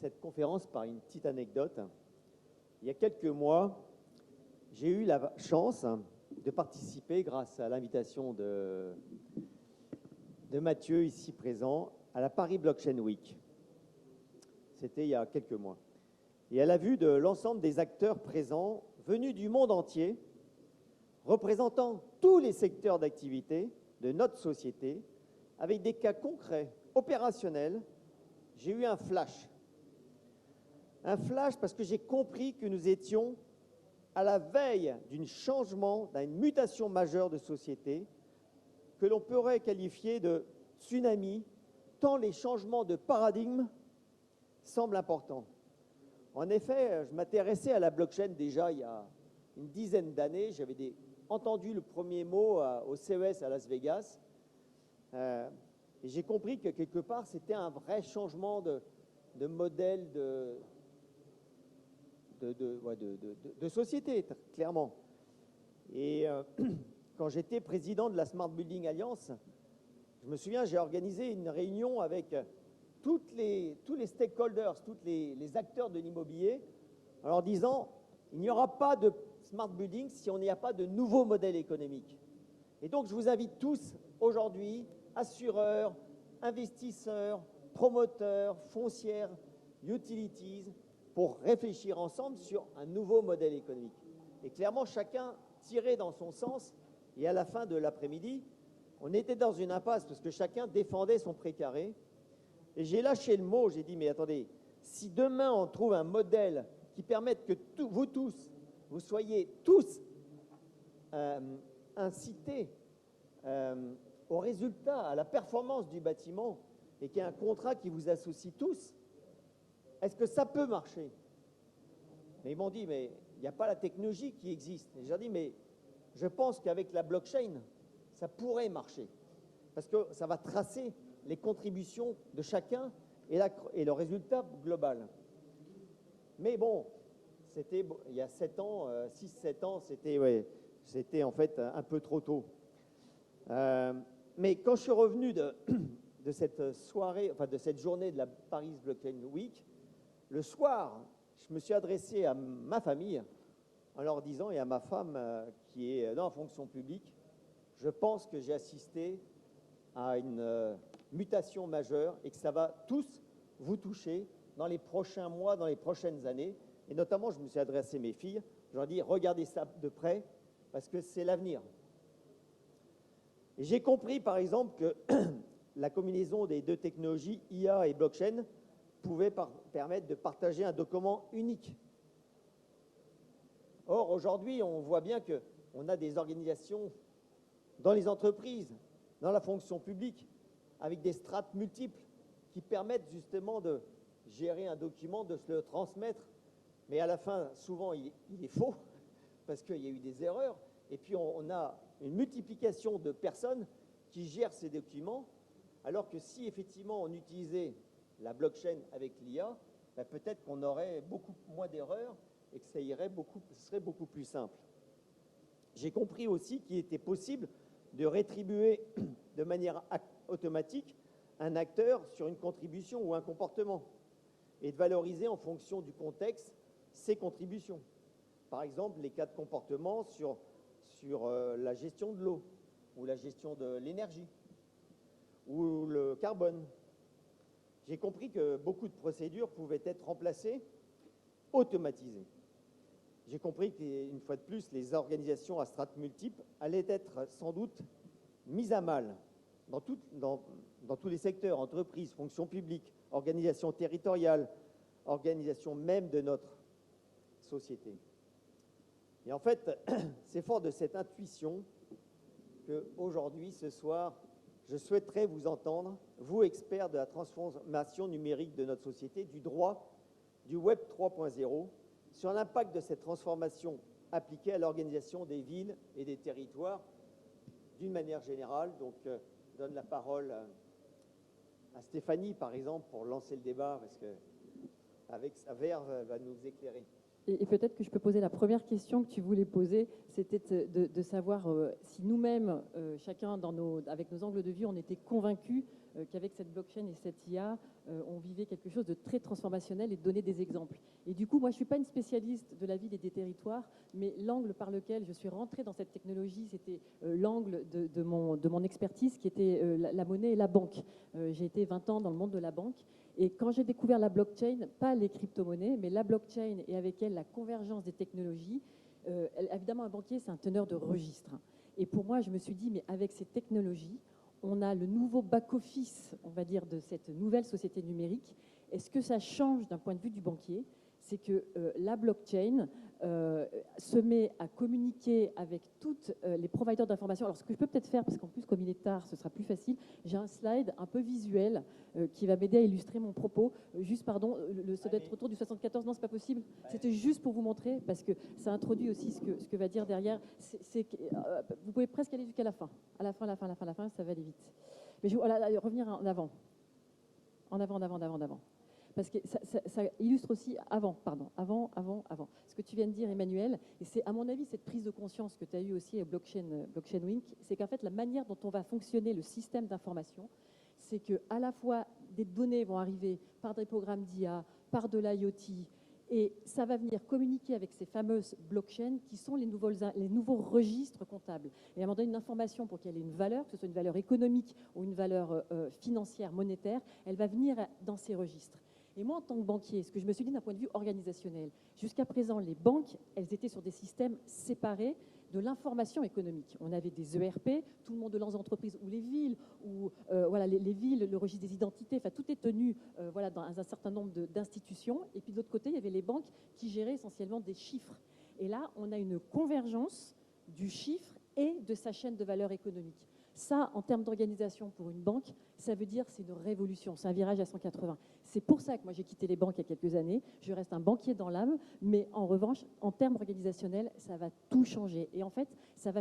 cette conférence par une petite anecdote. Il y a quelques mois, j'ai eu la chance de participer, grâce à l'invitation de Mathieu, ici présent, à la Paris Blockchain Week. C'était il y a quelques mois. Et à la vue de l'ensemble des acteurs présents, venus du monde entier, représentant tous les secteurs d'activité de notre société, avec des cas concrets, opérationnels, j'ai eu un flash. Un flash parce que j'ai compris que nous étions à la veille d'un changement, d'une mutation majeure de société que l'on pourrait qualifier de tsunami, tant les changements de paradigme semblent importants. En effet, je m'intéressais à la blockchain déjà il y a une dizaine d'années. J'avais entendu le premier mot au CES à Las Vegas. Et j'ai compris que quelque part, c'était un vrai changement de modèle de société, clairement. Et quand j'étais président de la Smart Building Alliance, je me souviens, j'ai organisé une réunion avec tous les stakeholders, tous les acteurs de l'immobilier, en leur disant, il n'y aura pas de Smart Building si on n'y a pas de nouveaux modèles économiques. Et donc, je vous invite tous aujourd'hui, assureurs, investisseurs, promoteurs, foncières, utilities, pour réfléchir ensemble sur un nouveau modèle économique. Et clairement, chacun tirait dans son sens. Et à la fin de l'après-midi, on était dans une impasse parce que chacun défendait son précaré. Et j'ai lâché le mot, j'ai dit, mais attendez, si demain on trouve un modèle qui permette que vous tous, vous soyez tous incités au résultat, à la performance du bâtiment, et qu'il y ait un contrat qui vous associe tous, est-ce que ça peut marcher? Mais ils m'ont dit, mais il n'y a pas la technologie qui existe. Et j'ai dit, mais je pense qu'avec la blockchain, ça pourrait marcher. Parce que ça va tracer les contributions de chacun et le résultat global. Mais bon, c'était il y a 7 ans, 6-7 ans, c'était en fait un peu trop tôt. Mais quand je suis revenu de cette soirée, enfin de cette journée de la Paris Blockchain Week, le soir, je me suis adressé à ma famille en leur disant, et à ma femme qui est dans la fonction publique, je pense que j'ai assisté à une mutation majeure et que ça va tous vous toucher dans les prochains mois, dans les prochaines années. Et notamment, je me suis adressé à mes filles, je leur ai dit, regardez ça de près parce que c'est l'avenir. Et j'ai compris, par exemple, que la combinaison des deux technologies, IA et blockchain, pouvait permettre de partager un document unique. Or, aujourd'hui, on voit bien qu'on a des organisations dans les entreprises, dans la fonction publique, avec des strates multiples qui permettent justement de gérer un document, de se le transmettre. Mais à la fin, souvent, il est faux, parce qu'il y a eu des erreurs. Et puis, on a une multiplication de personnes qui gèrent ces documents, alors que si, effectivement, on utilisait la blockchain avec l'IA, ben peut-être qu'on aurait beaucoup moins d'erreurs et que ce serait beaucoup plus simple. J'ai compris aussi qu'il était possible de rétribuer de manière automatique un acteur sur une contribution ou un comportement et de valoriser en fonction du contexte ses contributions. Par exemple, les cas de comportement sur la gestion de l'eau ou la gestion de l'énergie ou le carbone. J'ai compris que beaucoup de procédures pouvaient être remplacées, automatisées. J'ai compris qu'une fois de plus, les organisations à strates multiples allaient être sans doute mises à mal dans tous les secteurs, entreprises, fonctions publiques, organisations territoriales, organisations même de notre société. Et en fait, c'est fort de cette intuition qu'aujourd'hui, ce soir, je souhaiterais vous entendre, vous experts de la transformation numérique de notre société, du droit, du Web 3.0, sur l'impact de cette transformation appliquée à l'organisation des villes et des territoires d'une manière générale. Donc, je donne la parole à Stéphanie, par exemple, pour lancer le débat, parce qu'avec sa verve, elle va nous éclairer. Et peut-être que je peux poser la première question que tu voulais poser, c'était de savoir si nous-mêmes, chacun avec nos angles de vue, on était convaincus qu'avec cette blockchain et cette IA, on vivait quelque chose de très transformationnel et de donner des exemples. Et du coup, moi, je ne suis pas une spécialiste de la ville et des territoires, mais l'angle par lequel je suis rentrée dans cette technologie, c'était l'angle de mon expertise qui était la monnaie et la banque. J'ai été 20 ans dans le monde de la banque. Et quand j'ai découvert la blockchain, pas les crypto-monnaies, mais la blockchain et avec elle la convergence des technologies, évidemment, un banquier, c'est un teneur de registre. Et pour moi, je me suis dit, mais avec ces technologies, on a le nouveau back-office, on va dire, de cette nouvelle société numérique. Est-ce que ça change d'un point de vue du banquier? C'est que la blockchain se met à communiquer avec toutes les providers d'informations. Alors, ce que je peux peut-être faire, parce qu'en plus, comme il est tard, ce sera plus facile, j'ai un slide un peu visuel qui va m'aider à illustrer mon propos. Juste, pardon, ça doit être autour du 74. Non, c'est pas possible. C'était juste pour vous montrer, parce que ça introduit aussi ce que va dire derrière. Vous pouvez presque aller jusqu'à la fin. À la fin, ça va aller vite. Mais je vais revenir en avant. En avant. Parce que ça illustre aussi avant. Ce que tu viens de dire, Emmanuel, et c'est à mon avis cette prise de conscience que tu as eue aussi à Blockchain Week, c'est qu'en fait la manière dont on va fonctionner le système d'information, c'est qu'à la fois des données vont arriver par des programmes d'IA, par de l'IoT, et ça va venir communiquer avec ces fameuses blockchains qui sont les nouveaux registres comptables. Et à un moment donné, une information, pour qu'elle ait une valeur, que ce soit une valeur économique ou une valeur financière, monétaire, elle va venir dans ces registres. Et moi, en tant que banquier, ce que je me suis dit d'un point de vue organisationnel, jusqu'à présent, les banques, elles étaient sur des systèmes séparés de l'information économique. On avait des ERP, tout le monde dans les entreprises ou les villes, ou voilà, les villes, le registre des identités, enfin tout est tenu voilà, dans un certain nombre d'institutions. Et puis de l'autre côté, il y avait les banques qui géraient essentiellement des chiffres. Et là, on a une convergence du chiffre et de sa chaîne de valeur économique. Ça, en termes d'organisation pour une banque, ça veut dire c'est une révolution, c'est un virage à 180. C'est pour ça que moi j'ai quitté les banques il y a quelques années. Je reste un banquier dans l'âme, mais en revanche, en termes organisationnels, ça va tout changer. Et en fait, ça va.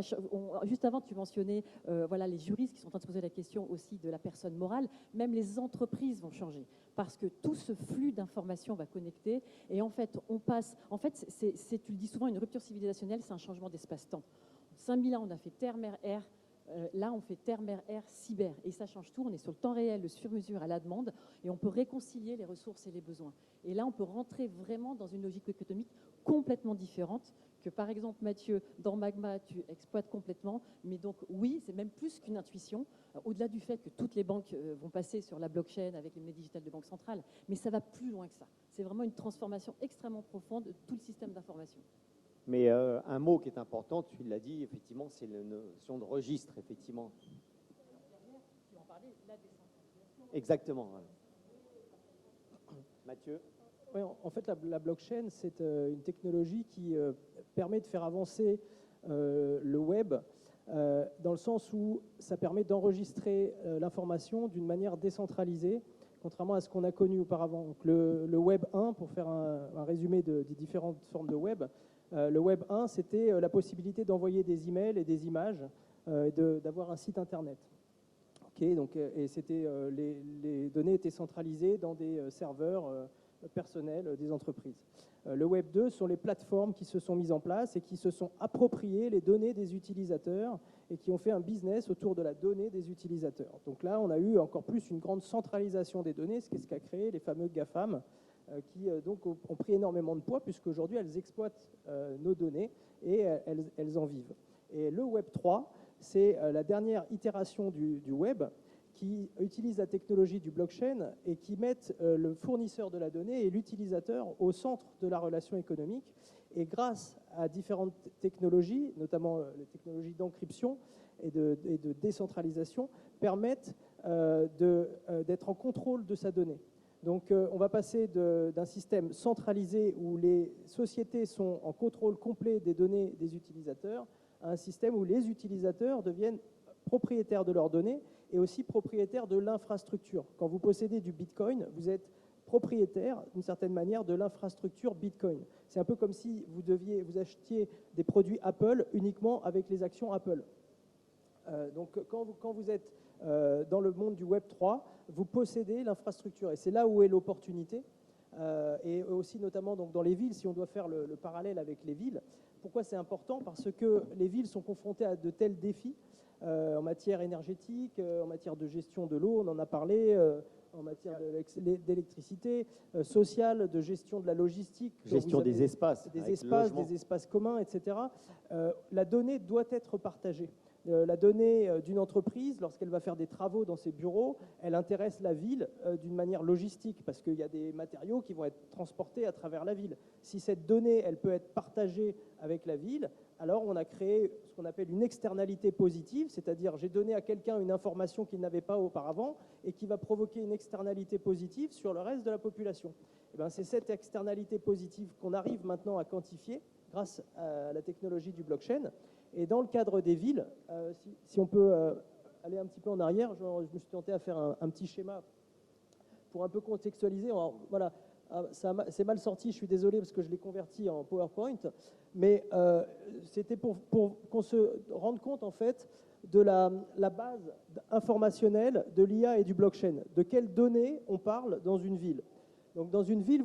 Juste avant, tu mentionnais voilà, les juristes qui sont en train de se poser la question aussi de la personne morale. Même les entreprises vont changer parce que tout ce flux d'informations va connecter. Et en fait, on passe. En fait, tu le dis souvent, une rupture civilisationnelle, c'est un changement d'espace-temps. 5000 ans, on a fait terre, mer, air. Là, on fait terre, mer, air, cyber. Et ça change tout. On est sur le temps réel, le sur-mesure à la demande. Et on peut réconcilier les ressources et les besoins. Et là, on peut rentrer vraiment dans une logique économique complètement différente que, par exemple, Mathieu, dans Magma, tu exploites complètement. Mais donc, oui, c'est même plus qu'une intuition, au-delà du fait que toutes les banques vont passer sur la blockchain avec les monnaies digitales de banque centrale. Mais ça va plus loin que ça. C'est vraiment une transformation extrêmement profonde de tout le système d'information. Mais un mot qui est important, tu l'as dit, effectivement, c'est la notion de registre, effectivement. Exactement. Voilà. Mathieu? Oui, en fait, la blockchain, c'est une technologie qui permet de faire avancer le web dans le sens où ça permet d'enregistrer l'information d'une manière décentralisée, contrairement à ce qu'on a connu auparavant. Donc, le Web 1, pour faire un résumé des différentes formes de web, le Web 1, c'était la possibilité d'envoyer des emails et des images, d'avoir un site Internet. Okay, donc, et les données étaient centralisées dans des serveurs personnels des entreprises. Le Web 2 sont les plateformes qui se sont mises en place et qui se sont appropriées les données des utilisateurs et qui ont fait un business autour de la donnée des utilisateurs. Donc là, on a eu encore plus une grande centralisation des données, ce qui a créé les fameux GAFAM, qui donc ont pris énormément de poids, puisqu'aujourd'hui, elles exploitent nos données et elles en vivent. Et le Web 3, c'est la dernière itération du Web qui utilise la technologie du blockchain et qui mettent le fournisseur de la donnée et l'utilisateur au centre de la relation économique. Et grâce à différentes technologies, notamment les technologies d'encryption et de décentralisation, permettent d'être en contrôle de sa donnée. Donc on va passer d'un système centralisé où les sociétés sont en contrôle complet des données des utilisateurs à un système où les utilisateurs deviennent propriétaires de leurs données et aussi propriétaires de l'infrastructure. Quand vous possédez du Bitcoin, vous êtes propriétaire, d'une certaine manière, de l'infrastructure Bitcoin. C'est un peu comme si vous achetiez des produits Apple uniquement avec les actions Apple. Donc quand vous êtes dans le monde du Web 3, vous possédez l'infrastructure. Et c'est là où est l'opportunité. Et aussi notamment donc, dans les villes, si on doit faire le parallèle avec les villes. Pourquoi c'est important? Parce que les villes sont confrontées à de tels défis. en matière énergétique, en matière de gestion de l'eau, on en a parlé, en matière d'électricité, sociale, de gestion de la logistique. Gestion des espaces. Des espaces communs, etc. La donnée doit être partagée. La donnée d'une entreprise, lorsqu'elle va faire des travaux dans ses bureaux, elle intéresse la ville d'une manière logistique, parce qu'il y a des matériaux qui vont être transportés à travers la ville. Si cette donnée, elle peut être partagée avec la ville, alors on a créé ce qu'on appelle une externalité positive, c'est-à-dire j'ai donné à quelqu'un une information qu'il n'avait pas auparavant et qui va provoquer une externalité positive sur le reste de la population. Et bien, c'est cette externalité positive qu'on arrive maintenant à quantifier grâce à la technologie du blockchain. Et dans le cadre des villes, si on peut aller un petit peu en arrière, je me suis tenté à faire un petit schéma pour un peu contextualiser. Alors, voilà, c'est mal sorti, je suis désolé parce que je l'ai converti en PowerPoint, mais c'était pour qu'on se rende compte en fait de la base informationnelle de l'IA et du blockchain. De quelles données on parle dans une ville? Donc dans une ville,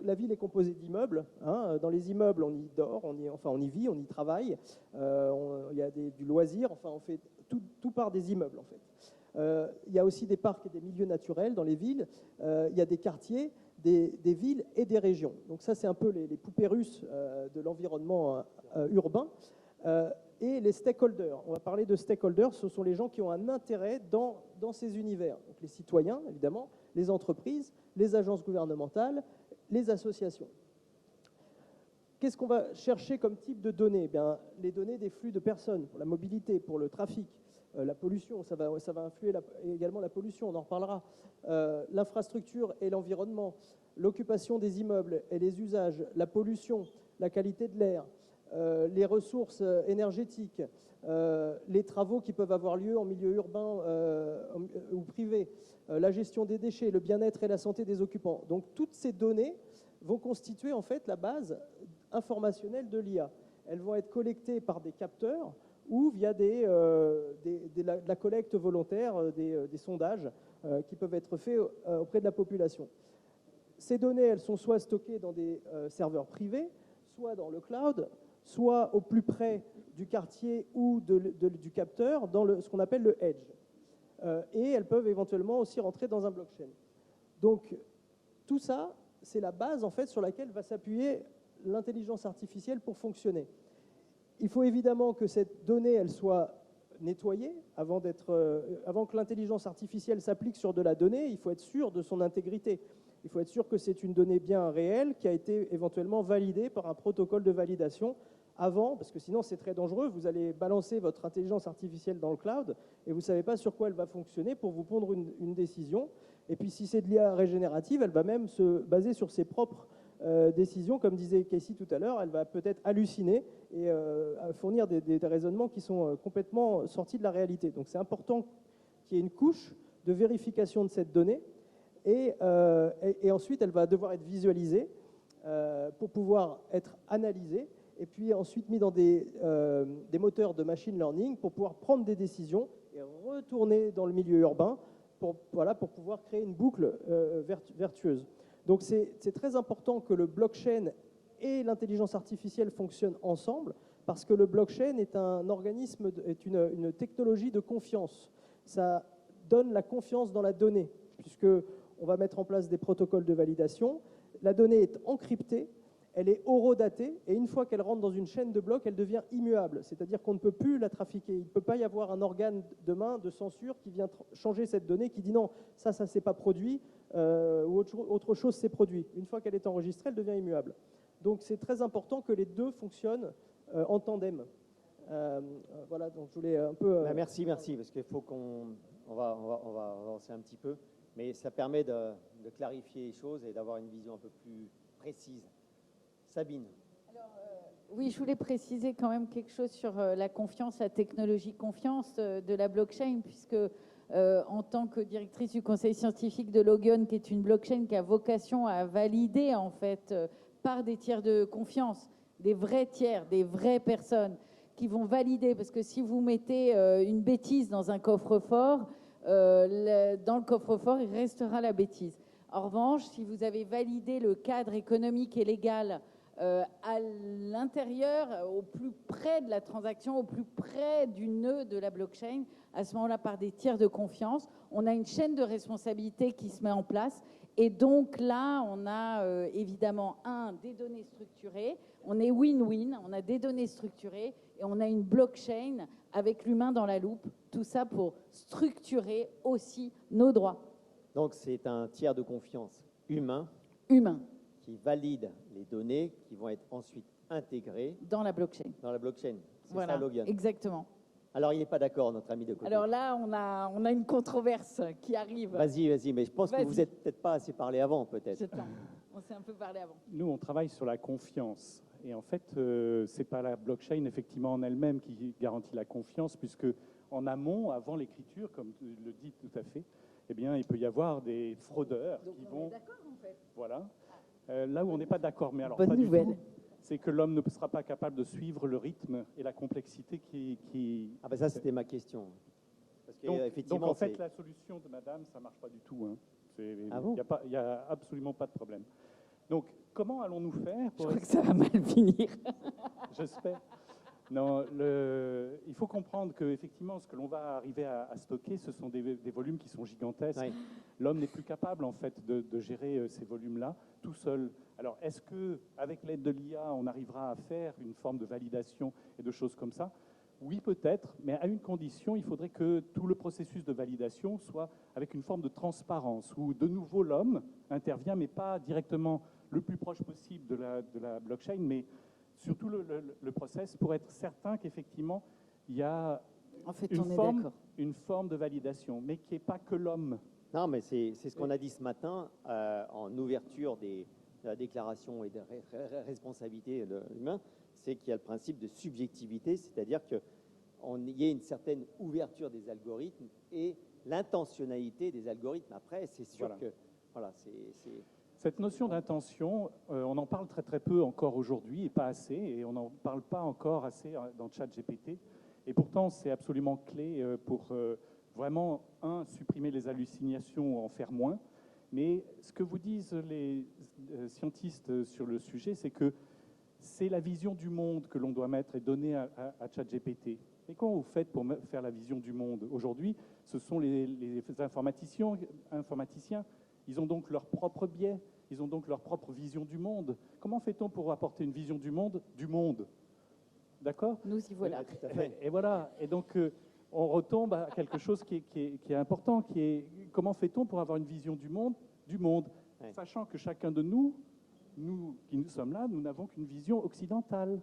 la ville est composée d'immeubles. Hein. Dans les immeubles, on y dort, on y vit, on y travaille. Il y a du loisir. Enfin, on fait tout part des immeubles en fait. Il y a aussi des parcs et des milieux naturels dans les villes. Il y a des quartiers, des villes et des régions. Donc ça, c'est un peu les poupées russes de l'environnement urbain. Et les stakeholders. On va parler de stakeholders. Ce sont les gens qui ont un intérêt dans ces univers. Donc les citoyens, évidemment, les entreprises, les agences gouvernementales, les associations. Qu'est-ce qu'on va chercher comme type de données? Bien, les données des flux de personnes, pour la mobilité, pour le trafic, la pollution, ça va influer également la pollution, on en reparlera. L'infrastructure et l'environnement, l'occupation des immeubles et les usages, la pollution, la qualité de l'air, les ressources énergétiques, les travaux qui peuvent avoir lieu en milieu urbain ou privé, la gestion des déchets, le bien-être et la santé des occupants. Donc toutes ces données vont constituer en fait la base informationnelle de l'IA. Elles vont être collectées par des capteurs ou via de la collecte volontaire, des sondages qui peuvent être faits auprès de la population. Ces données, elles sont soit stockées dans des serveurs privés, soit dans le cloud, soit au plus près du quartier ou du capteur, dans ce qu'on appelle le edge. Et elles peuvent éventuellement aussi rentrer dans un blockchain. Donc, tout ça, c'est la base en fait sur laquelle va s'appuyer l'intelligence artificielle pour fonctionner. Il faut évidemment que cette donnée, elle soit nettoyée avant que l'intelligence artificielle s'applique sur de la donnée. Il faut être sûr de son intégrité. Il faut être sûr que c'est une donnée bien réelle qui a été éventuellement validée par un protocole de validation avant, parce que sinon c'est très dangereux. Vous allez balancer votre intelligence artificielle dans le cloud et vous ne savez pas sur quoi elle va fonctionner pour vous prendre une décision. Et puis si c'est de l'IA régénérative, elle va même se baser sur ses propres décisions. Comme disait Casey tout à l'heure, elle va peut-être halluciner et fournir des raisonnements qui sont complètement sortis de la réalité. Donc c'est important qu'il y ait une couche de vérification de cette donnée. Et ensuite, elle va devoir être visualisée pour pouvoir être analysée et puis ensuite mis dans des moteurs de machine learning pour pouvoir prendre des décisions et retourner dans le milieu urbain pour pouvoir créer une boucle vertueuse. Donc c'est très important que le blockchain et l'intelligence artificielle fonctionnent ensemble parce que le blockchain est une technologie de confiance. Ça donne la confiance dans la donnée puisque on va mettre en place des protocoles de validation. La donnée est encryptée, elle est horodatée, et une fois qu'elle rentre dans une chaîne de blocs, elle devient immuable. C'est-à-dire qu'on ne peut plus la trafiquer. Il ne peut pas y avoir un organe demain de censure qui vient changer cette donnée, qui dit non, ça ne s'est pas produit, ou autre chose s'est produit. Une fois qu'elle est enregistrée, elle devient immuable. Donc c'est très important que les deux fonctionnent en tandem. Voilà, donc je voulais un peu... Merci, parce qu'il faut on va avancer un petit peu. Mais ça permet de clarifier les choses et d'avoir une vision un peu plus précise. Sabine. Alors, oui, je voulais préciser quand même quelque chose sur la confiance, la technologie confiance de la blockchain, puisque en tant que directrice du conseil scientifique de Logon, qui est une blockchain qui a vocation à valider en fait par des tiers de confiance, des vrais tiers, des vraies personnes qui vont valider, parce que si vous mettez une bêtise dans un coffre-fort, dans le coffre-fort, il restera la bêtise. En revanche, si vous avez validé le cadre économique et légal à l'intérieur, au plus près de la transaction, au plus près du nœud de la blockchain, à ce moment-là par des tiers de confiance. On a une chaîne de responsabilité qui se met en place. Et donc là, on a évidemment, des données structurées. On est win-win, on a des données structurées et on a une blockchain avec l'humain dans la loupe. Tout ça pour structurer aussi nos droits. Donc c'est un tiers de confiance humain qui valide les données qui vont être ensuite intégrées dans la blockchain. Dans la blockchain. C'est Voilà, ça, Logan. Exactement. Alors, il n'est pas d'accord, notre ami de côté. Alors là, on a une controverse qui arrive. Vas-y, mais je pense que vous n'êtes peut-être pas assez parlé avant, peut-être. On s'est un peu parlé avant. Nous, on travaille sur la confiance. Et en fait, ce n'est pas la blockchain, effectivement, en elle-même qui garantit la confiance, puisque en amont, avant l'écriture, comme tu le dis tout à fait, eh bien, il peut y avoir des fraudeurs Donc qui on vont... est d'accord, en fait. Voilà. Là où on n'est pas d'accord, mais alors Bonne pas nouvelle. du tout, c'est que l'homme ne sera pas capable de suivre le rythme et la complexité qui... Ah ben ça, c'était ma question. Parce que, Donc, effectivement, en fait, la solution de madame, ça ne marche pas du tout. Hein. Ah bon? Il n'y a absolument pas de problème. Donc, comment allons-nous faire Je crois que ça va mal finir. J'espère. Non, il faut comprendre qu'effectivement, ce que l'on va arriver à stocker, ce sont des volumes qui sont gigantesques. Oui. L'homme n'est plus capable, en fait, de gérer ces volumes-là tout seul. Alors, est-ce qu'avec l'aide de l'IA, on arrivera à faire une forme de validation et de choses comme ça? Oui, peut-être, mais à une condition, il faudrait que tout le processus de validation soit avec une forme de transparence, où de nouveau l'homme intervient, mais pas directement le plus proche possible de la blockchain, mais surtout le process pour être certain qu'effectivement, il y a En fait, une forme de validation, mais qui n'est pas que l'homme. Non, mais c'est ce qu'on a dit ce matin en ouverture de la déclaration et de responsabilité de l'humain, c'est qu'il y a le principe de subjectivité, c'est-à-dire qu'il y ait une certaine ouverture des algorithmes et l'intentionnalité des algorithmes. Après, c'est sûr que... Voilà, Cette notion d'intention, on en parle très très peu encore aujourd'hui, et pas assez, et on n'en parle pas encore assez dans ChatGPT. Et pourtant, c'est absolument clé pour vraiment, supprimer les hallucinations ou en faire moins. Mais ce que vous disent les scientistes sur le sujet, c'est que c'est la vision du monde que l'on doit mettre et donner à ChatGPT. Et comment vous faites pour faire la vision du monde? Aujourd'hui, ce sont les informaticiens. Ils ont donc leur propre biais, ils ont donc leur propre vision du monde. Comment fait-on pour apporter une vision du monde? D'accord? Nous y voilà. tout à fait. Et voilà. Et donc, on retombe à quelque chose qui est important, qui est comment fait-on pour avoir une vision du monde? Ouais. Sachant que chacun de nous qui sommes là, nous n'avons qu'une vision occidentale.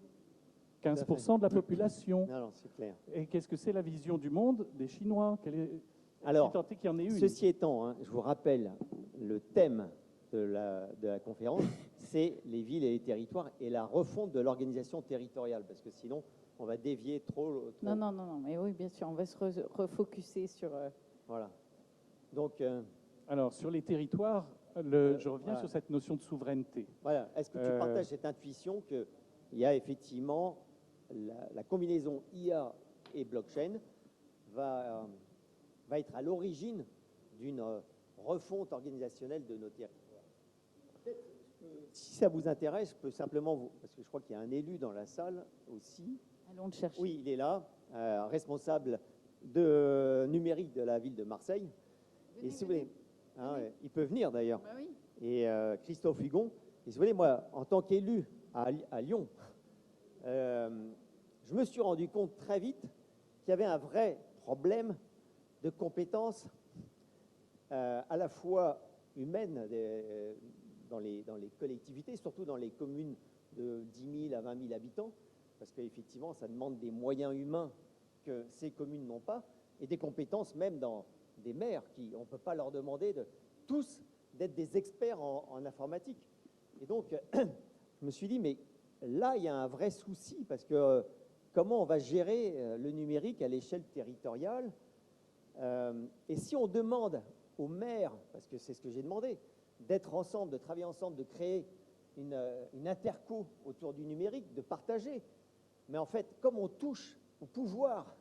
15% de la population. Non, c'est clair. Et qu'est-ce que c'est la vision du monde des Chinois? Alors, si tant est qu'il y en ait une. Ceci étant, je vous rappelle, le thème de la conférence, c'est les villes et les territoires et la refonte de l'organisation territoriale, parce que sinon, on va dévier trop. Non, mais oui, bien sûr, on va se refocuser sur... Voilà. Donc... Alors, sur les territoires, je reviens sur cette notion de souveraineté. Voilà. Est-ce que tu partages cette intuition qu'il y a effectivement la combinaison IA et blockchain va être à l'origine d'une refonte organisationnelle de nos territoires? Si ça vous intéresse, je peux simplement vous... Parce que je crois qu'il y a un élu dans la salle aussi. Allons le chercher. Oui, il est là, responsable de numérique de la ville de Marseille. Et si vous voulez, il peut venir d'ailleurs. Bah oui. Et Christophe Hugon. Et si vous voulez, moi, en tant qu'élu à Lyon, je me suis rendu compte très vite qu'il y avait un vrai problème de compétences à la fois humaines dans les collectivités, surtout dans les communes de 10 000 à 20 000 habitants, parce qu'effectivement, ça demande des moyens humains que ces communes n'ont pas, et des compétences même dans des maires qui, on ne peut pas leur demander tous d'être des experts en informatique. Et donc, je me suis dit, mais là, il y a un vrai souci, parce que comment on va gérer le numérique à l'échelle territoriale? Et si on demande aux maires, parce que c'est ce que j'ai demandé, d'être ensemble, de travailler ensemble, de créer une interco autour du numérique, de partager. Mais en fait, comme on touche au pouvoir,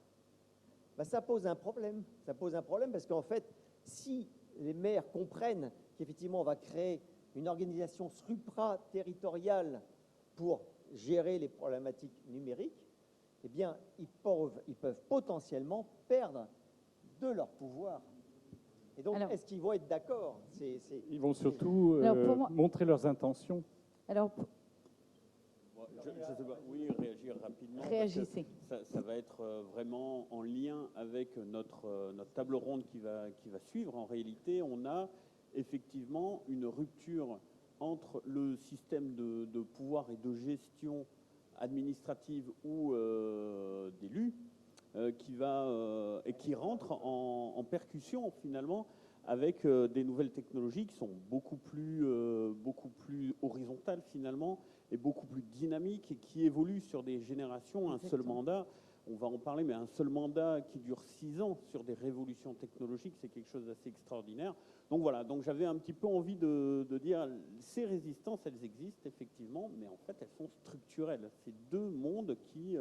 ça pose un problème. Ça pose un problème parce qu'en fait, si les maires comprennent qu'effectivement, on va créer une organisation supra-territoriale pour gérer les problématiques numériques, eh bien, ils peuvent potentiellement perdre de leur pouvoir. Et donc, Alors, est-ce qu'ils vont être d'accord? Ils vont surtout Alors, pour moi- montrer leurs intentions. Alors, Je sais pas, oui, réagir rapidement. parce que réagissez. ça va être vraiment en lien avec notre table ronde qui va suivre. En réalité, on a effectivement une rupture entre le système de pouvoir et de gestion administrative ou d'élus qui rentre en percussion finalement avec des nouvelles technologies qui sont beaucoup plus horizontales finalement et beaucoup plus dynamiques et qui évoluent sur des générations. Un seul mandat, on va en parler, mais un seul mandat qui dure 6 ans sur des révolutions technologiques, c'est quelque chose d'assez extraordinaire. Donc voilà, donc j'avais un petit peu envie de dire, ces résistances, elles existent effectivement, mais en fait, elles sont structurelles. C'est deux mondes qui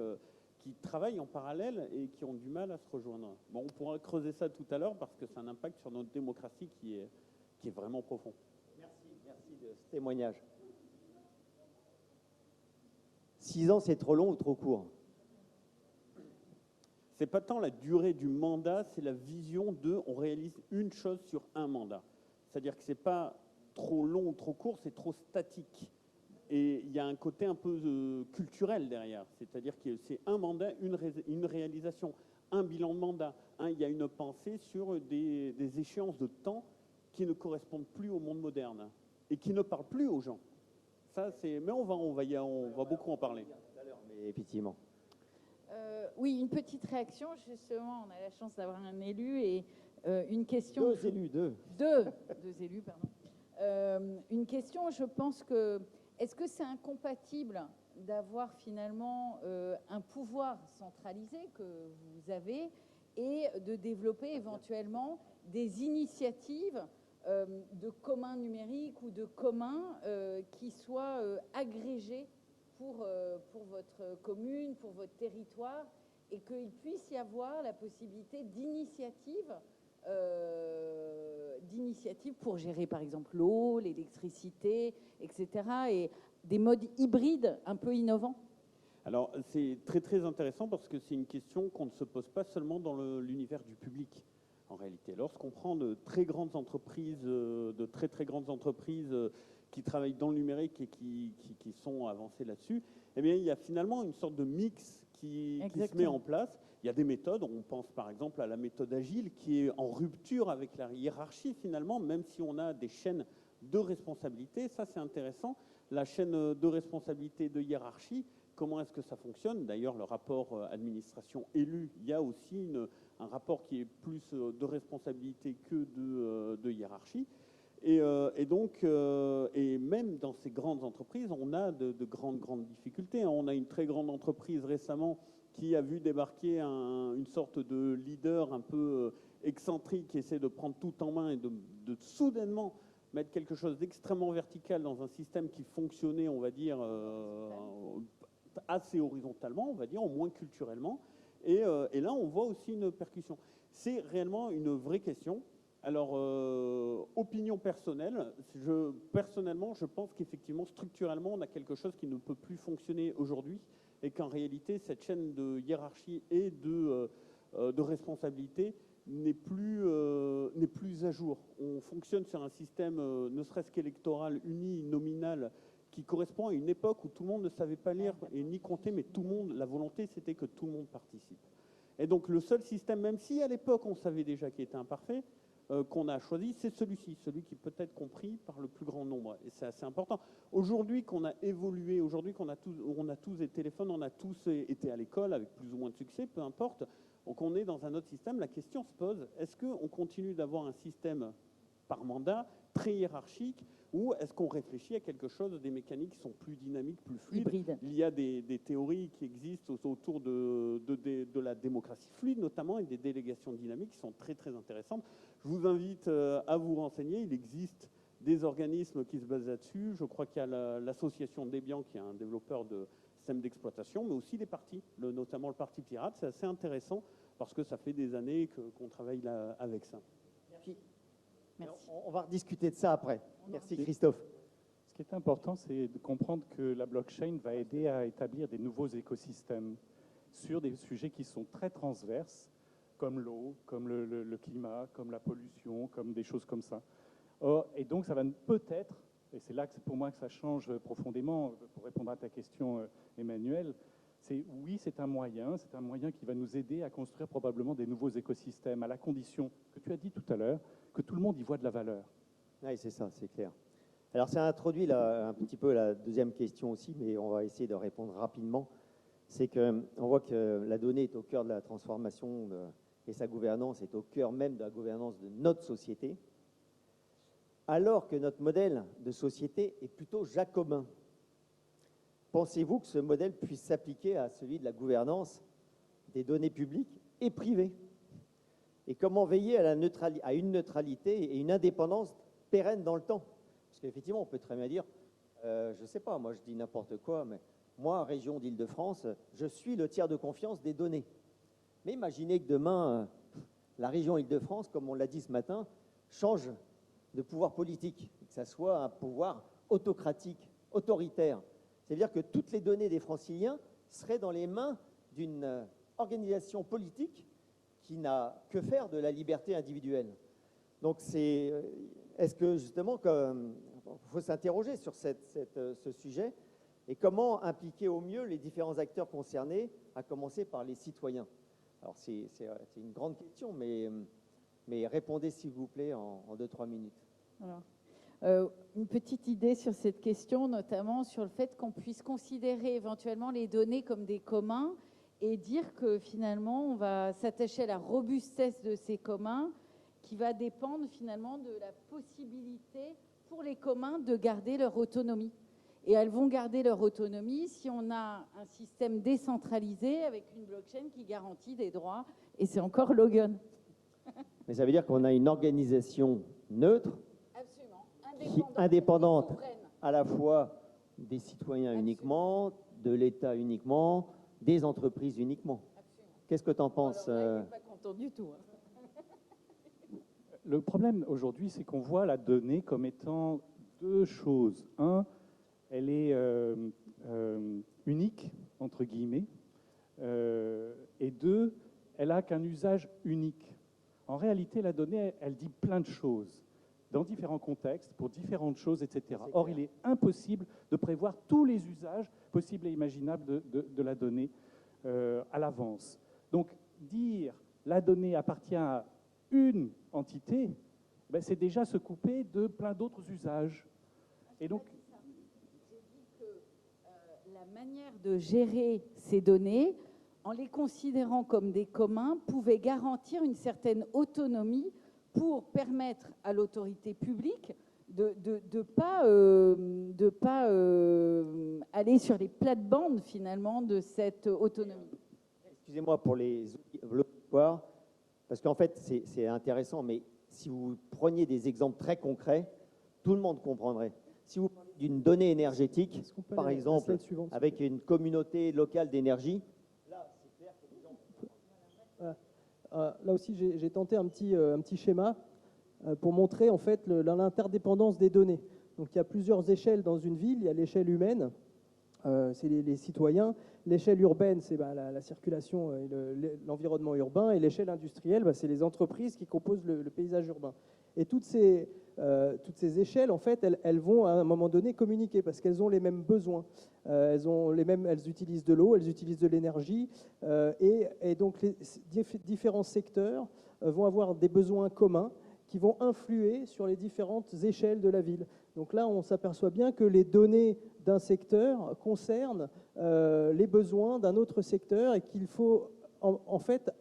travaillent en parallèle et qui ont du mal à se rejoindre. Bon, on pourra creuser ça tout à l'heure parce que c'est un impact sur notre démocratie qui est vraiment profond. Merci de ce témoignage. 6 ans, c'est trop long ou trop court? C'est pas tant la durée du mandat, c'est la vision de on réalise une chose sur un mandat. C'est-à-dire que c'est pas trop long ou trop court, c'est trop statique. Et il y a un côté un peu culturel derrière. C'est-à-dire que c'est un mandat, une réalisation, un bilan de mandat. Il y a une pensée sur des échéances de temps qui ne correspondent plus au monde moderne et qui ne parlent plus aux gens. Ça, mais on va beaucoup en parler. Mais effectivement. Oui, une petite réaction. Justement, on a la chance d'avoir un élu et une question. Deux élus. Deux élus, pardon. Une question, je pense que est-ce que c'est incompatible d'avoir finalement un pouvoir centralisé que vous avez et de développer éventuellement des initiatives de communs numériques ou de communs qui soient agrégés pour votre commune, pour votre territoire, et qu'il puisse y avoir la possibilité d'initiatives pour gérer par exemple l'eau, l'électricité, etc. et des modes hybrides un peu innovants? Alors, c'est très très intéressant parce que c'est une question qu'on ne se pose pas seulement dans l'univers du public, en réalité. Lorsqu'on prend de très grandes entreprises, qui travaillent dans le numérique et qui sont avancées là-dessus, eh bien, il y a finalement une sorte de mix qui se met en place. Il y a des méthodes, on pense par exemple à la méthode agile qui est en rupture avec la hiérarchie finalement, même si on a des chaînes de responsabilité. Ça, c'est intéressant. La chaîne de responsabilité, de hiérarchie, comment est-ce que ça fonctionne? D'ailleurs, le rapport administration-élu, il y a aussi un rapport qui est plus de responsabilité que de hiérarchie. Et donc, et même dans ces grandes entreprises, on a de grandes difficultés. On a une très grande entreprise récemment qui a vu débarquer une sorte de leader un peu excentrique qui essaie de prendre tout en main et de soudainement mettre quelque chose d'extrêmement vertical dans un système qui fonctionnait, on va dire, assez horizontalement, on va dire, au moins culturellement. Et là, on voit aussi une percussion. C'est réellement une vraie question. Alors, opinion personnelle, personnellement, je pense qu'effectivement, structurellement, on a quelque chose qui ne peut plus fonctionner aujourd'hui et qu'en réalité, cette chaîne de hiérarchie et de responsabilité n'est plus à jour. On fonctionne sur un système, ne serait-ce qu'électoral, uninominal, qui correspond à une époque où tout le monde ne savait pas lire et ni compter, mais tout le monde, la volonté, c'était que tout le monde participe. Et donc, le seul système, même si à l'époque, on savait déjà qu'il était imparfait, qu'on a choisi, c'est celui-ci, celui qui peut être compris par le plus grand nombre. Et c'est assez important. Aujourd'hui qu'on a évolué, aujourd'hui qu'on a on a tous des téléphones, on a tous été à l'école avec plus ou moins de succès, peu importe. Donc on est dans un autre système. La question se pose, est-ce qu'on continue d'avoir un système par mandat, très hiérarchique, ou est-ce qu'on réfléchit à quelque chose, des mécaniques qui sont plus dynamiques, plus fluides? Hybride. Il y a des théories qui existent autour de la démocratie fluide, notamment, et des délégations dynamiques qui sont très, très intéressantes. Je vous invite à vous renseigner. Il existe des organismes qui se basent là-dessus. Je crois qu'il y a l'association Debian, qui est un développeur de systèmes d'exploitation, mais aussi des partis, notamment le Parti Pirate. C'est assez intéressant parce que ça fait des années qu'on travaille là avec ça. Merci. Merci. On va rediscuter de ça après. Merci Christophe. Parce Ce qui est important, c'est de comprendre que la blockchain va aider à établir des nouveaux écosystèmes sur des sujets qui sont très transverses, comme l'eau, comme le climat, comme la pollution, comme des choses comme ça. Et donc, ça va peut-être, et c'est là que pour moi que ça change profondément, pour répondre à ta question, Emmanuel, oui, c'est un moyen qui va nous aider à construire probablement des nouveaux écosystèmes, à la condition que tu as dit tout à l'heure, que tout le monde y voit de la valeur. Oui, c'est ça, c'est clair. Alors, ça introduit là, un petit peu la deuxième question aussi, mais on va essayer de répondre rapidement. C'est qu'on voit que la donnée est au cœur de la transformation et sa gouvernance est au cœur même de la gouvernance de notre société, alors que notre modèle de société est plutôt jacobin. Pensez-vous que ce modèle puisse s'appliquer à celui de la gouvernance des données publiques et privées? Et comment veiller à une neutralité et une indépendance pérenne dans le temps? Parce qu'effectivement, on peut très bien dire, je ne sais pas, moi je dis n'importe quoi, mais moi, région d'Île-de-France, je suis le tiers de confiance des données. Mais imaginez que demain, la région Île-de-France, comme on l'a dit ce matin, change de pouvoir politique, que ça soit un pouvoir autocratique, autoritaire. C'est-à-dire que toutes les données des Franciliens seraient dans les mains d'une organisation politique qui n'a que faire de la liberté individuelle. Donc, est-ce que justement, il faut s'interroger sur ce sujet et comment impliquer au mieux les différents acteurs concernés, à commencer par les citoyens? Alors, c'est une grande question, mais répondez s'il vous plaît en 2-3 minutes. Alors, une petite idée sur cette question, notamment sur le fait qu'on puisse considérer éventuellement les données comme des communs et dire que finalement, on va s'attacher à la robustesse de ces communs qui va dépendre finalement de la possibilité pour les communs de garder leur autonomie. Et elles vont garder leur autonomie si on a un système décentralisé avec une blockchain qui garantit des droits. Et c'est encore Logan. Mais ça veut dire qu'on a une organisation neutre, Absolument. indépendante souveraine. à la fois des citoyens uniquement, de l'État uniquement, des entreprises uniquement. Absolument. Qu'est-ce que tu en penses? Alors là, il n'est pas content du tout. Le problème aujourd'hui, c'est qu'on voit la donnée comme étant deux choses. Un, elle est unique, entre guillemets, et deux, elle n'a qu'un usage unique. En réalité, la donnée, elle dit plein de choses, dans différents contextes, pour différentes choses, etc. Or, il est impossible de prévoir tous les usages possibles et imaginables de la donnée à l'avance. Donc, dire la donnée appartient à une entité, ben, c'est déjà se couper de plein d'autres usages. Et donc, j'ai dit que la manière de gérer ces données, en les considérant comme des communs, pouvait garantir une certaine autonomie pour permettre à l'autorité publique de pas aller sur les plates-bandes finalement de cette autonomie. Excusez-moi pour les auditoires, parce qu'en fait, c'est intéressant, mais si vous preniez des exemples très concrets, tout le monde comprendrait. Si vous parlez d'une donnée énergétique, par exemple, avec une communauté locale d'énergie, là, c'est clair que les gens... Là aussi, j'ai tenté un petit schéma pour montrer en fait l'interdépendance des données. Donc, il y a plusieurs échelles dans une ville. Il y a l'échelle humaine, c'est les citoyens. L'échelle urbaine, c'est la circulation et l'environnement urbain. Et l'échelle industrielle, c'est les entreprises qui composent le paysage urbain. Et toutes ces échelles, en fait, elles vont à un moment donné communiquer parce qu'elles ont les mêmes besoins. Elles utilisent de l'eau, elles utilisent de l'énergie. Et donc, les différents secteurs vont avoir des besoins communs qui vont influer sur les différentes échelles de la ville. Donc là, on s'aperçoit bien que les données d'un secteur concernent les besoins d'un autre secteur et qu'il faut en fait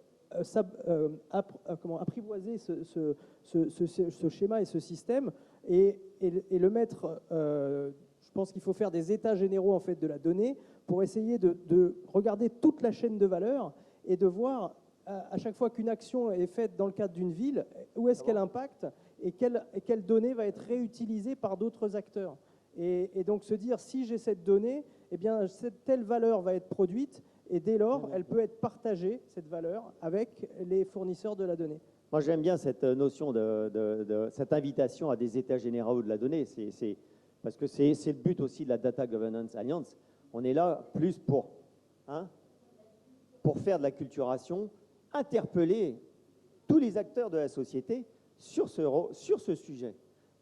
apprivoiser ce schéma et ce système et le mettre. Je pense qu'il faut faire des états généraux en fait de la donnée pour essayer de regarder toute la chaîne de valeur et de voir à chaque fois qu'une action est faite dans le cadre d'une ville, où est-ce qu'elle impacte et quelle donnée va être réutilisée par d'autres acteurs. Et donc se dire, si j'ai cette donnée, eh bien, telle valeur va être produite, et dès lors, elle peut être partagée, cette valeur, avec les fournisseurs de la donnée. Moi, j'aime bien cette notion cette invitation à des états généraux de la donnée. parce que c'est le but aussi de la Data Governance Alliance. On est là plus pour faire de la culturation, interpeller tous les acteurs de la société sur ce sujet.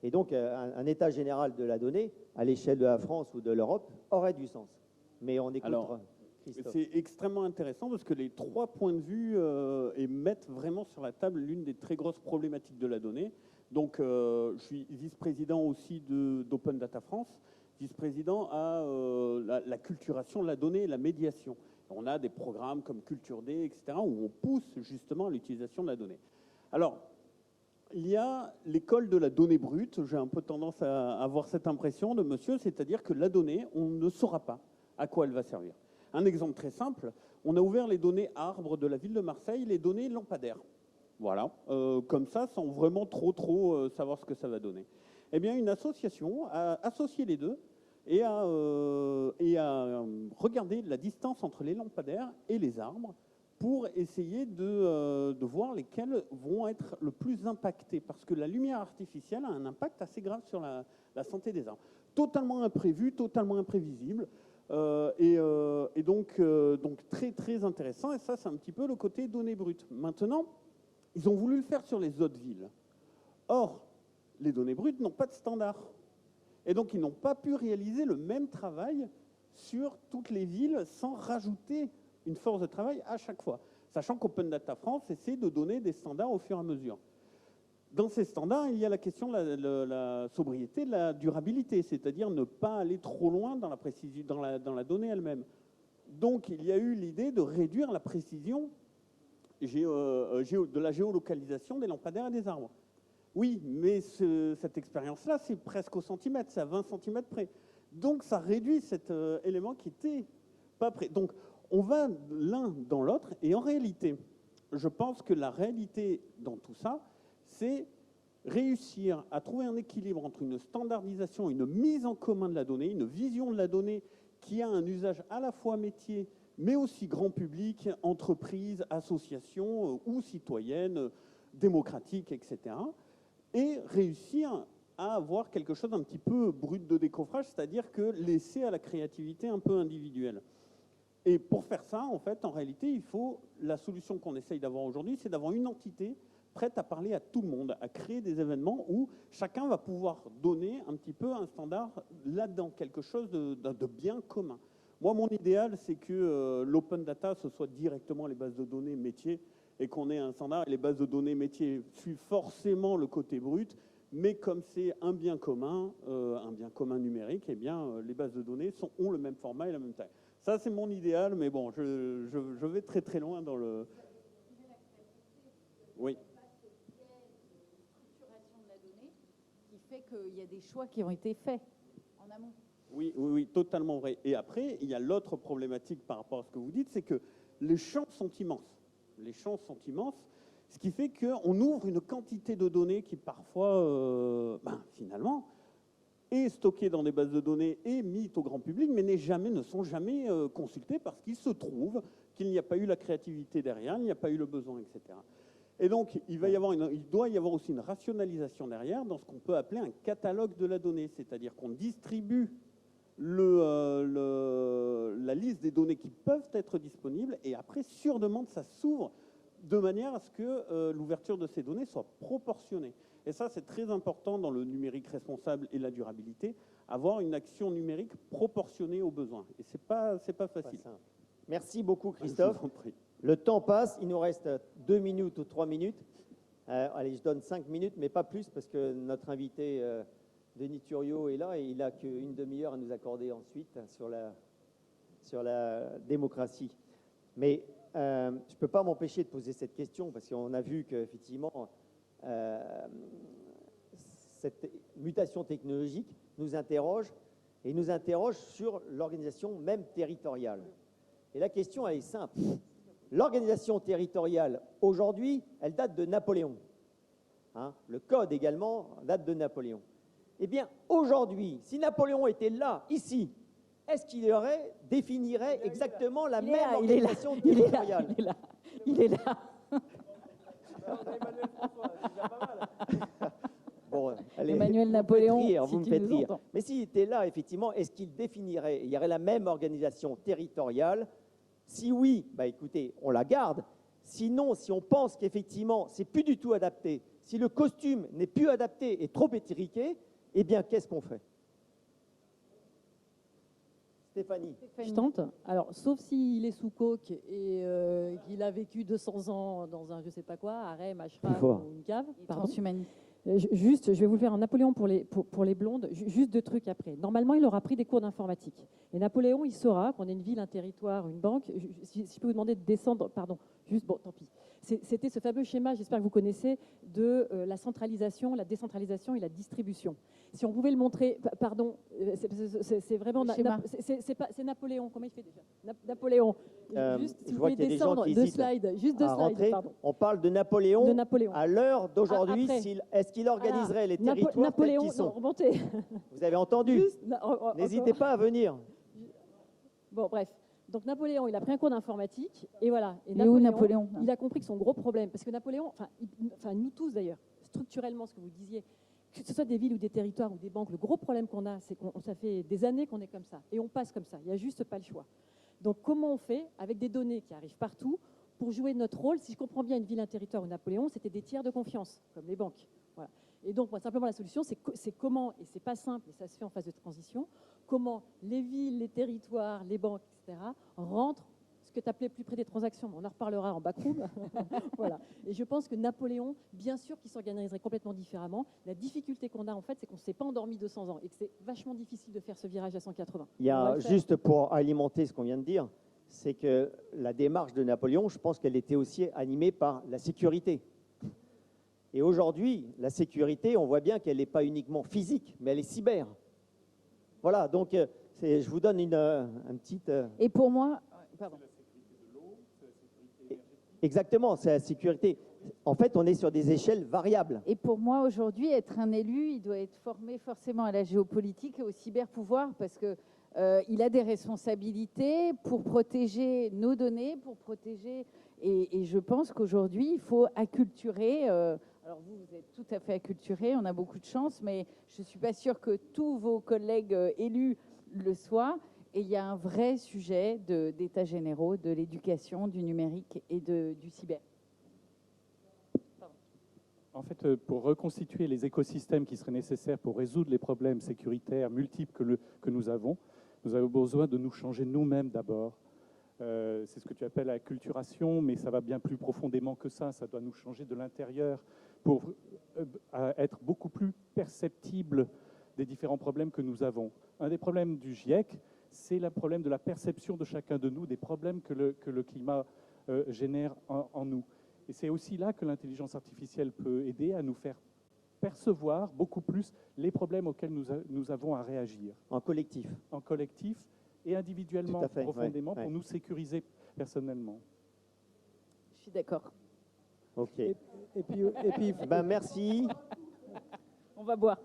Et donc, un état général de la donnée, à l'échelle de la France ou de l'Europe, aurait du sens. Mais on écoute Christophe. C'est extrêmement intéressant parce que les 3 points de vue mettent vraiment sur la table l'une des très grosses problématiques de la donnée. Donc, je suis vice-président aussi d'Open Data France, vice-président à la culturation de la donnée et la médiation. On a des programmes comme Culture Day, etc., où on pousse justement à l'utilisation de la donnée. Alors, il y a l'école de la donnée brute. J'ai un peu tendance à avoir cette impression de monsieur, c'est-à-dire que la donnée, on ne saura pas à quoi elle va servir. Un exemple très simple, on a ouvert les données arbres de la ville de Marseille, les données lampadaires. Voilà, comme ça, sans vraiment trop savoir ce que ça va donner. Eh bien, une association a associé les deux et a regardé la distance entre les lampadaires et les arbres pour essayer de voir lesquels vont être le plus impactés. Parce que la lumière artificielle a un impact assez grave sur la santé des arbres. Totalement imprévu, totalement imprévisible. Et donc très intéressant. Et ça, c'est un petit peu le côté données brutes. Maintenant, ils ont voulu le faire sur les autres villes. Or, les données brutes n'ont pas de standard. Et donc, ils n'ont pas pu réaliser le même travail sur toutes les villes sans rajouter une force de travail à chaque fois. Sachant qu'Open Data France essaie de donner des standards au fur et à mesure. Dans ces standards, il y a la question de la sobriété, de la durabilité, c'est-à-dire ne pas aller trop loin dans la précision, dans la donnée elle-même. Donc, il y a eu l'idée de réduire la précision de la géolocalisation des lampadaires et des arbres. Oui, mais cette expérience-là, c'est presque au centimètre, c'est à 20 cm près. Donc, ça réduit cet élément qui était pas près. Donc, on va l'un dans l'autre, et en réalité, je pense que la réalité dans tout ça, c'est réussir à trouver un équilibre entre une standardisation, une mise en commun de la donnée, une vision de la donnée qui a un usage à la fois métier, mais aussi grand public, entreprises, associations ou citoyennes, démocratiques, etc. Et réussir à avoir quelque chose d'un petit peu brut de décoffrage, c'est-à-dire que laisser à la créativité un peu individuelle. Et pour faire ça, en fait, en réalité, la solution qu'on essaye d'avoir aujourd'hui, c'est d'avoir une entité prête à parler à tout le monde, à créer des événements où chacun va pouvoir donner un petit peu un standard là-dedans, quelque chose de bien commun. Moi, mon idéal, c'est que l'open data, ce soit directement les bases de données métiers et qu'on ait un standard. Et les bases de données métiers suivent forcément le côté brut, mais comme c'est un bien commun numérique, eh bien, les bases de données ont le même format et la même taille. Ça, c'est mon idéal, mais bon, je vais très loin dans le... Oui. Qui fait qu'il y a des choix qui ont été faits en amont. Oui, totalement vrai. Et après, il y a l'autre problématique par rapport à ce que vous dites, c'est que les champs sont immenses. Les champs sont immenses, ce qui fait qu'on ouvre une quantité de données qui parfois, finalement, est stockée dans des bases de données et mise au grand public, mais ne sont jamais consultées parce qu'il se trouve qu'il n'y a pas eu la créativité derrière, il n'y a pas eu le besoin, etc. Et donc, il doit y avoir aussi une rationalisation derrière dans ce qu'on peut appeler un catalogue de la donnée, c'est-à-dire qu'on distribue la liste des données qui peuvent être disponibles et après, sur demande, ça s'ouvre de manière à ce que l'ouverture de ces données soit proportionnée. Et ça, c'est très important dans le numérique responsable et la durabilité, avoir une action numérique proportionnée aux besoins. Et c'est pas facile. Merci beaucoup, Christophe. Je vous en prie. Le temps passe, il nous reste 2 minutes ou 3 minutes. Allez, je donne 5 minutes, mais pas plus, parce que notre invité, Denis Thuriot, est là et il n'a qu'une demi-heure à nous accorder ensuite sur la démocratie. Mais je ne peux pas m'empêcher de poser cette question, parce qu'on a vu qu'effectivement, cette mutation technologique nous interroge sur l'organisation même territoriale. Et la question, elle est simple. L'organisation territoriale, aujourd'hui, elle date de Napoléon. Le code également date de Napoléon. Eh bien, aujourd'hui, si Napoléon était là, ici, est-ce qu'il définirait exactement la même organisation territoriale? Il est là. Bon, Allez, Emmanuel vous me faites Napoléon, rire, si vous me tu faites nous rire. entends. Mais s'il était là, effectivement, est-ce qu'il définirait, il y aurait la même organisation territoriale? Si oui, bah écoutez, on la garde. Sinon, si on pense qu'effectivement, c'est plus du tout adapté, si le costume n'est plus adapté et trop étriqué, eh bien, qu'est-ce qu'on fait? Stéphanie. Je tente. Alors, sauf s'il est sous coke et qu'il a vécu 200 ans dans un je sais pas quoi, harem, ashram fort. ou une cave. Pardon. Transhumaniste. Juste, je vais vous le faire en Napoléon pour les blondes. Juste deux trucs après. Normalement, il aura pris des cours d'informatique. Et Napoléon, il saura qu'on est une ville, un territoire, une banque. Si je peux vous demander de descendre, pardon, juste, bon, tant pis. C'était ce fameux schéma, j'espère que vous connaissez, de la centralisation, la décentralisation et la distribution. Si on pouvait le montrer, pardon, c'est vraiment... Le schéma. C'est Napoléon, comment il fait déjà Napoléon. Juste, si je vous vois pouvez qu'il y a des gens descendre qui deux hésitent slides, juste deux à slides, rentrer. pardon. On parle de Napoléon, De Napoléon. à l'heure d'aujourd'hui. Après. Est-ce qu'il organiserait les Voilà. territoires Napoléon, tels qu'ils sont? non, remontez. Vous avez entendu? Juste, N'hésitez pas à venir. Bon, bref. Donc Napoléon, il a pris un cours d'informatique et voilà. Et Il est où, Napoléon Il a compris que son gros problème, parce que Napoléon, enfin nous tous d'ailleurs, structurellement, ce que vous disiez, que ce soit des villes ou des territoires ou des banques, le gros problème qu'on a, c'est qu'on ça fait des années qu'on est comme ça et on passe comme ça. Il n'y a juste pas le choix. Donc comment on fait avec des données qui arrivent partout pour jouer notre rôle? Si je comprends bien, une ville, un territoire ou Napoléon, c'était des tiers de confiance, comme les banques. Voilà. Et donc, moi, simplement, la solution, c'est comment, et c'est pas simple, et ça se fait en phase de transition, comment les villes, les territoires, les banques, etc., rentrent ce que tu appelais plus près des transactions. On en reparlera en backroom. Voilà. Et je pense que Napoléon, bien sûr qu'il s'organiserait complètement différemment. La difficulté qu'on a, en fait, c'est qu'on ne s'est pas endormi 200 ans et que c'est vachement difficile de faire ce virage à 180. Il y On va a, le faire. juste pour alimenter ce qu'on vient de dire, c'est que la démarche de Napoléon, je pense qu'elle était aussi animée par la sécurité. Et aujourd'hui, la sécurité, on voit bien qu'elle n'est pas uniquement physique, mais elle est cyber. Voilà, donc je vous donne un petit... Et pour moi, pardon. Exactement, c'est la sécurité. En fait, on est sur des échelles variables. Et pour moi, aujourd'hui, être un élu, il doit être formé forcément à la géopolitique et au cyberpouvoir parce que il a des responsabilités pour protéger nos données, pour protéger. Et je pense qu'aujourd'hui, il faut acculturer. Alors vous êtes tout à fait acculturé, on a beaucoup de chance, mais je ne suis pas sûre que tous vos collègues élus le soient. Et il y a un vrai sujet d'états généraux, de l'éducation, du numérique et du cyber. En fait, pour reconstituer les écosystèmes qui seraient nécessaires pour résoudre les problèmes sécuritaires multiples que nous avons besoin de nous changer nous-mêmes d'abord. C'est ce que tu appelles la acculturation, mais ça va bien plus profondément que ça. Ça doit nous changer de l'intérieur pour être beaucoup plus perceptible des différents problèmes que nous avons. Un des problèmes du GIEC, c'est le problème de la perception de chacun de nous, des problèmes que le climat génère en nous. Et c'est aussi là que l'intelligence artificielle peut aider à nous faire percevoir beaucoup plus les problèmes auxquels nous avons à réagir. En collectif. En collectif et individuellement, Tout à fait, profondément, ouais. pour nous sécuriser personnellement. Je suis d'accord. OK. Et puis Ben, merci. On va boire.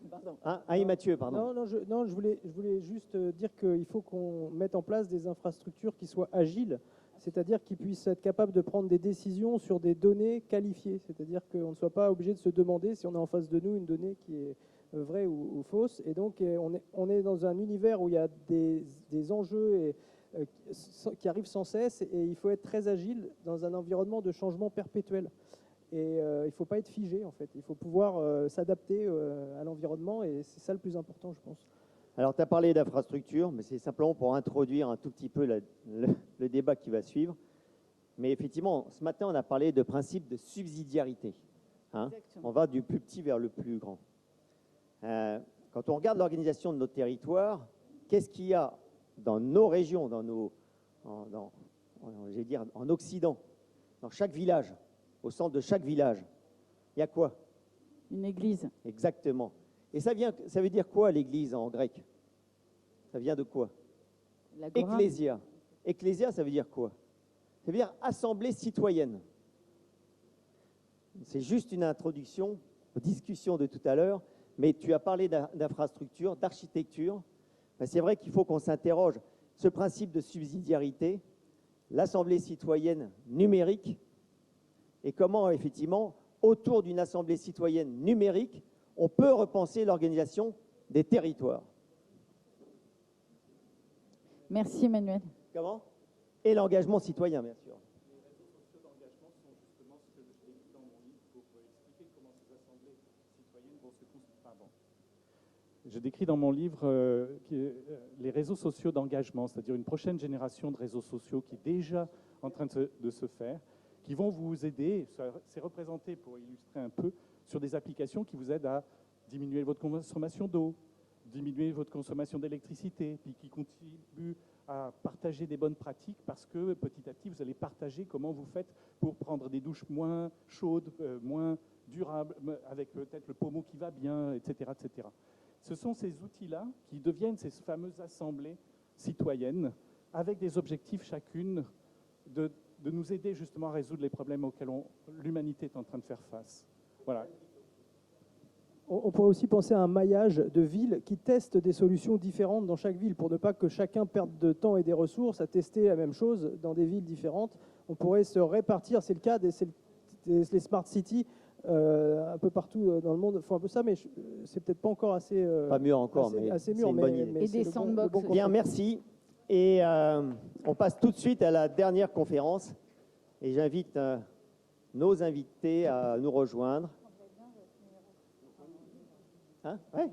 Pardon. Et Mathieu, pardon. non, je voulais juste dire qu'il faut qu'on mette en place des infrastructures qui soient agiles, c'est-à-dire qui puissent être capables de prendre des décisions sur des données qualifiées, c'est-à-dire qu'on ne soit pas obligé de se demander si on a en face de nous une donnée qui est vraie ou fausse. Et donc, on est dans un univers où il y a des enjeux qui arrivent sans cesse, et il faut être très agile dans un environnement de changement perpétuel. Et il ne faut pas être figé, en fait. Il faut pouvoir s'adapter à l'environnement, et c'est ça le plus important, je pense. Alors, tu as parlé d'infrastructure, mais c'est simplement pour introduire un tout petit peu le débat qui va suivre. Mais effectivement, ce matin, on a parlé de principe de subsidiarité. Hein. On va du plus petit vers le plus grand. Quand on regarde l'organisation de nos territoires, qu'est-ce qu'il y a dans nos régions, j'allais dire, en Occident, dans chaque village, au centre de chaque village? Il y a quoi? Une église. Exactement. Et ça veut dire quoi, l'église en grec? Ça vient de quoi? L'agora. Ecclésia. Ecclésia, ça veut dire quoi? Ça veut dire assemblée citoyenne. C'est juste une introduction aux discussions de tout à l'heure, mais tu as parlé d'infrastructure, d'architecture. Ben, c'est vrai qu'il faut qu'on s'interroge. Ce principe de subsidiarité, l'assemblée citoyenne numérique, et comment, effectivement, autour d'une assemblée citoyenne numérique, on peut repenser l'organisation des territoires. Merci Emmanuel. Comment? Et l'engagement citoyen, bien sûr. Les réseaux sociaux d'engagement sont justement ce que je décris dans mon livre pour expliquer comment ces assemblées citoyennes vont se constituer. Je décris dans mon livre les réseaux sociaux d'engagement, c'est-à-dire une prochaine génération de réseaux sociaux qui est déjà en train de se faire, qui vont vous aider, c'est représenté pour illustrer un peu, sur des applications qui vous aident à diminuer votre consommation d'eau, diminuer votre consommation d'électricité, puis qui contribuent à partager des bonnes pratiques parce que petit à petit, vous allez partager comment vous faites pour prendre des douches moins chaudes, moins durables, avec peut-être le pommeau qui va bien, etc., etc. Ce sont ces outils-là qui deviennent ces fameuses assemblées citoyennes avec des objectifs chacune de nous aider justement à résoudre les problèmes auxquels l'humanité est en train de faire face. Voilà. On pourrait aussi penser à un maillage de villes qui testent des solutions différentes dans chaque ville pour ne pas que chacun perde de temps et des ressources à tester la même chose dans des villes différentes. On pourrait se répartir, c'est le cas les smart cities un peu partout dans le monde font un peu ça, mais c'est peut-être pas encore assez pas mûr encore, assez mais mûr, c'est une bonne idée. Et des sandbox. Bien, merci. Et on passe tout de suite à la dernière conférence. Et j'invite nos invités à nous rejoindre. Hein? Ouais.